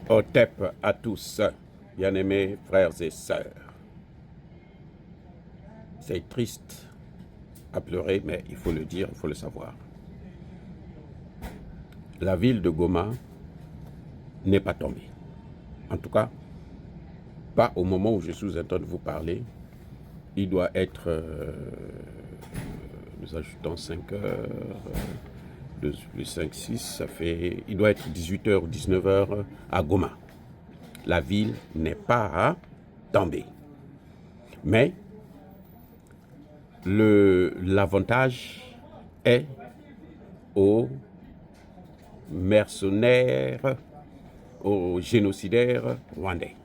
Otep à tous, bien-aimés frères et sœurs. C'est triste à pleurer, mais il faut le dire, il faut le savoir. La ville de Goma n'est pas tombée. En tout cas, pas au moment où je suis en train de vous parler. Il doit être, nous ajoutons 5 heures, 2 plus 5, 6, ça fait, il doit être 18 heures ou 19 heures à Goma. La ville n'est pas tombée. Mais l'avantage est aux mercenaires, aux génocidaires rwandais.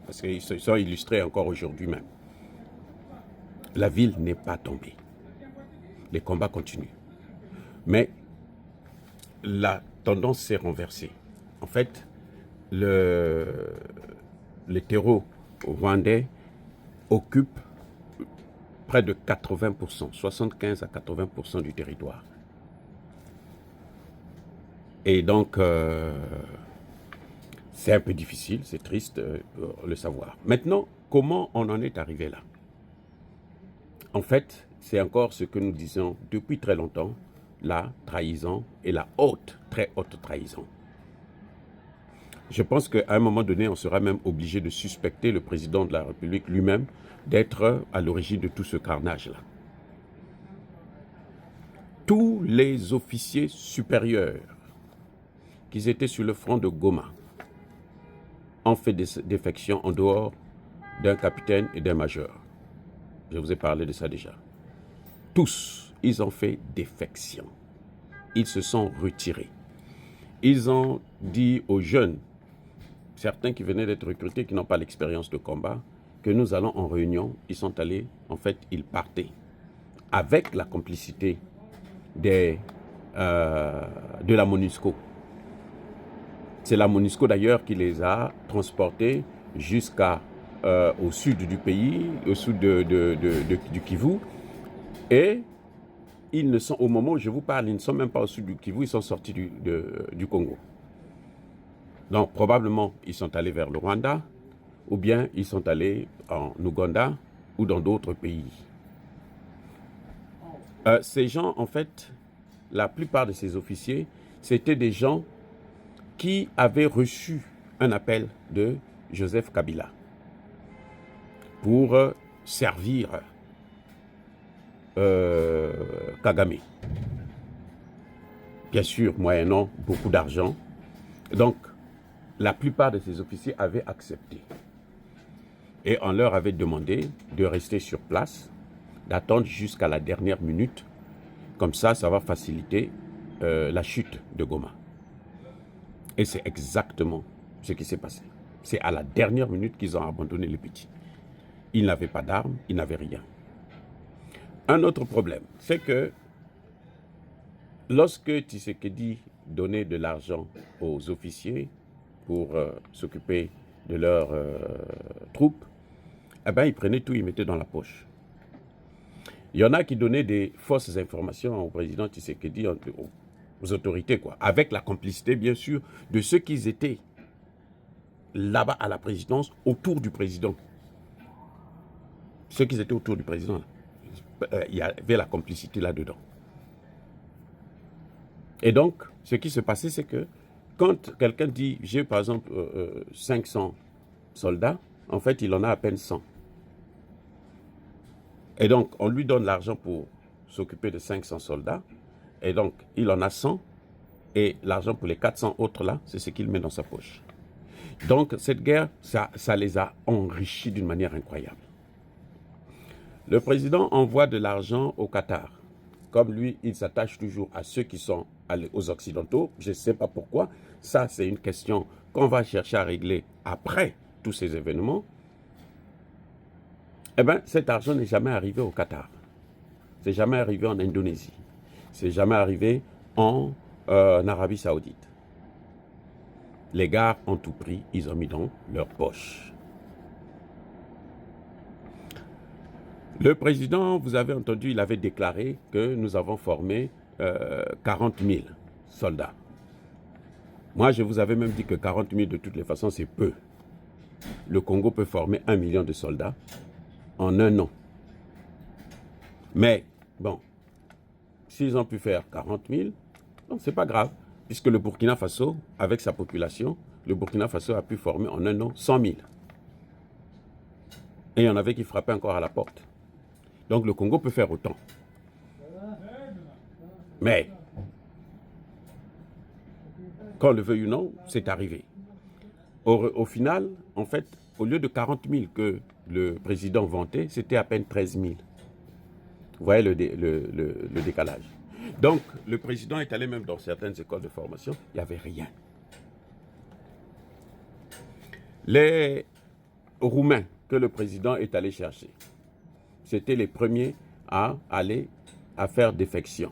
Parce qu'ils se sont illustrés encore aujourd'hui même. La ville n'est pas tombée. Les combats continuent. Mais la tendance s'est renversée. En fait, les terreaux rwandais occupent près de 80%, 75 à 80% du territoire. Et donc, c'est un peu difficile, c'est triste de le savoir. Maintenant, comment on en est arrivé là? En fait, c'est encore ce que nous disons depuis très longtemps, la trahison et la haute, très haute trahison. Je pense qu'à un moment donné, on sera même obligé de suspecter le président de la République lui-même d'être à l'origine de tout ce carnage-là. Tous les officiers supérieurs qui étaient sur le front de Goma ont fait des défections en dehors d'un capitaine et d'un major. Je vous ai parlé de ça déjà. Tous, ils ont fait défection. Ils se sont retirés. Ils ont dit aux jeunes, certains qui venaient d'être recrutés, qui n'ont pas l'expérience de combat, que nous allons en réunion. Ils sont allés, en fait, ils partaient. Avec la complicité de la MONUSCO. C'est la MONUSCO d'ailleurs qui les a transportés jusqu'à au sud du pays, au sud du Kivu. Et ils ne sont, au moment où je vous parle, ils ne sont même pas au sud du Kivu, ils sont sortis du Congo. Donc probablement, ils sont allés vers le Rwanda, ou bien ils sont allés en Ouganda, ou dans d'autres pays. Ces gens, en fait, la plupart de ces officiers, c'était des gens qui avaient reçu un appel de Joseph Kabila pour servir Kagame. Bien sûr, moyennant beaucoup d'argent. Donc, la plupart de ces officiers avaient accepté. Et on leur avait demandé de rester sur place, d'attendre jusqu'à la dernière minute. Comme ça, ça va faciliter la chute de Goma. Et c'est exactement ce qui s'est passé. C'est à la dernière minute qu'ils ont abandonné le petit. Ils n'avaient pas d'armes, ils n'avaient rien. Un autre problème, c'est que lorsque Tshisekedi donnait de l'argent aux officiers pour s'occuper de leurs troupes, eh ben, ils prenaient tout, ils mettaient dans la poche. Il y en a qui donnaient des fausses informations au président Tshisekedi, aux autorités, quoi, avec la complicité, bien sûr, de ceux qui étaient là-bas à la présidence, autour du président. Ceux qui étaient autour du président, il y avait la complicité là-dedans. Et donc, ce qui se passait, c'est que quand quelqu'un dit, j'ai par exemple 500 soldats, en fait, il en a à peine 100. Et donc, on lui donne l'argent pour s'occuper de 500 soldats, et donc, il en a 100, et l'argent pour les 400 autres là, c'est ce qu'il met dans sa poche. Donc, cette guerre, ça les a enrichis d'une manière incroyable. Le président envoie de l'argent au Qatar. Comme lui, il s'attache toujours à ceux qui sont aux Occidentaux. Je ne sais pas pourquoi. Ça, c'est une question qu'on va chercher à régler après tous ces événements. Eh bien, cet argent n'est jamais arrivé au Qatar. C'est jamais arrivé en Indonésie. C'est jamais arrivé en Arabie Saoudite. Les gars ont tout pris, ils ont mis dans leur poche. Le président, vous avez entendu, il avait déclaré que nous avons formé 40 000 soldats. Moi, je vous avais même dit que 40 000, de toutes les façons, c'est peu. Le Congo peut former 1 million de soldats en un an. Mais, bon, s'ils ont pu faire 40 000, c'est pas grave. Puisque le Burkina Faso, avec sa population, le Burkina Faso a pu former en un an 100 000. Et il y en avait qui frappaient encore à la porte. Donc le Congo peut faire autant. Mais, qu'on le veuille ou non, c'est arrivé. Au final, en fait, au lieu de 40 000 que le président vantait, c'était à peine 13 000. Vous voyez le décalage. Donc, le président est allé même dans certaines écoles de formation, il n'y avait rien. Les Roumains que le président est allé chercher, c'était les premiers à aller à faire défection.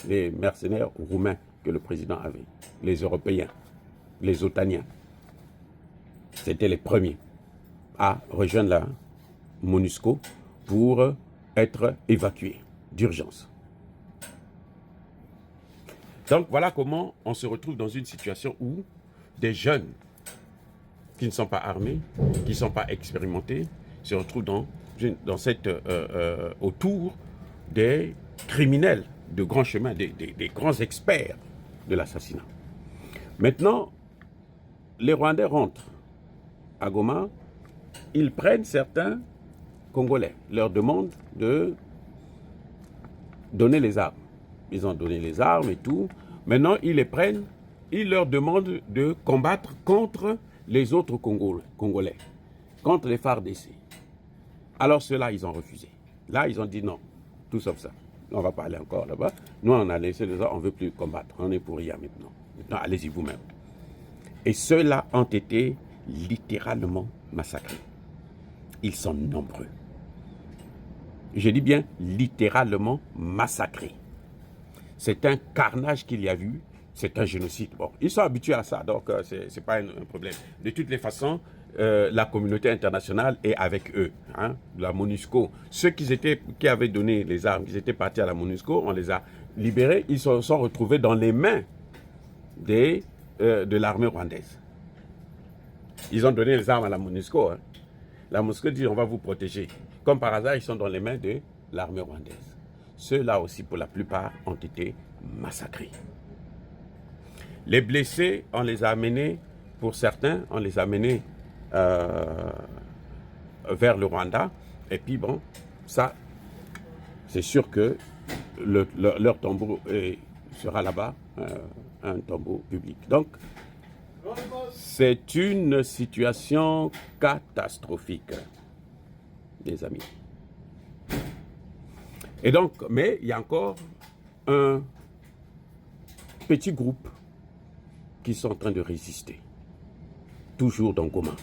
Les mercenaires roumains que le président avait, les Européens, les Otaniens, c'était les premiers à rejoindre la MONUSCO pour être évacués d'urgence. Donc voilà comment on se retrouve dans une situation où des jeunes qui ne sont pas armés, qui ne sont pas expérimentés, se retrouvent autour des criminels de grand chemin, des grands experts de l'assassinat. Maintenant, les Rwandais rentrent à Goma, ils prennent certains Congolais, leur demandent de donner les armes. Ils ont donné les armes et tout. Maintenant, ils les prennent, ils leur demandent de combattre contre les autres Congolais, contre les FARDC. Alors ceux-là, ils ont refusé. Là, ils ont dit non, tout sauf ça. On ne va pas aller encore là-bas. Nous, on a laissé les autres, on ne veut plus combattre. On est pour rien maintenant. Maintenant, allez-y vous-même. Et ceux-là ont été littéralement massacrés. Ils sont nombreux. Je dis bien littéralement massacrés. C'est un carnage qu'il y a eu, c'est un génocide. Bon, ils sont habitués à ça, donc ce n'est pas un problème. De toutes les façons, la communauté internationale est avec eux, hein, la MONUSCO. Ceux qui avaient donné les armes, qui étaient partis à la MONUSCO, on les a libérés, ils se sont retrouvés dans les mains de l'armée rwandaise. Ils ont donné les armes à la MONUSCO. Hein. La MONUSCO dit on va vous protéger. Comme par hasard, ils sont dans les mains de l'armée rwandaise. Ceux-là aussi, pour la plupart, ont été massacrés. Les blessés, on les a amenés, pour certains, on les a amenés vers le Rwanda. Et puis bon, ça, c'est sûr que leur tombeau sera là-bas, un tombeau public. Donc, c'est une situation catastrophique, les amis. Et donc, mais il y a encore un petit groupe qui sont en train de résister, toujours dans Goma.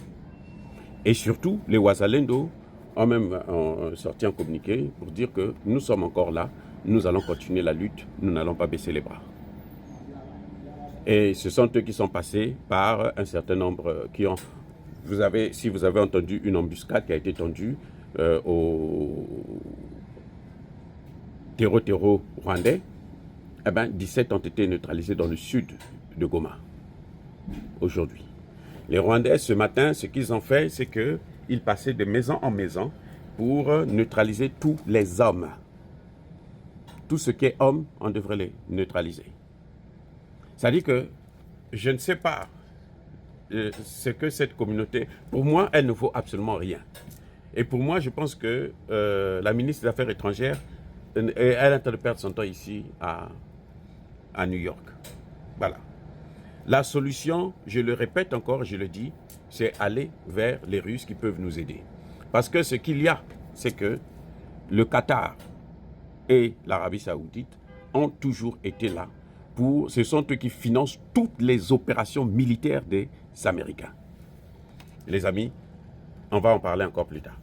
Et surtout, les Wazalendo ont même sorti un communiqué pour dire que nous sommes encore là, nous allons continuer la lutte, nous n'allons pas baisser les bras. Et ce sont eux qui sont passés par un certain nombre qui ont... si vous avez entendu une embuscade qui a été tendue au terreau rwandais, eh ben, 17 ont été neutralisés dans le sud de Goma, aujourd'hui. Les Rwandais, ce matin, ce qu'ils ont fait, c'est qu'ils passaient de maison en maison pour neutraliser tous les hommes. Tout ce qui est homme, on devrait les neutraliser. C'est-à-dire que je ne sais pas ce que cette communauté... Pour moi, elle ne vaut absolument rien. Et pour moi, je pense que la ministre des Affaires étrangères, elle est en train de perdre son temps ici à New York. Voilà. La solution, je le répète encore, je le dis, c'est aller vers les Russes qui peuvent nous aider. Parce que ce qu'il y a, c'est que le Qatar et l'Arabie Saoudite ont toujours été là. Ce sont eux qui financent toutes les opérations militaires des Américains. Les amis, on va en parler encore plus tard.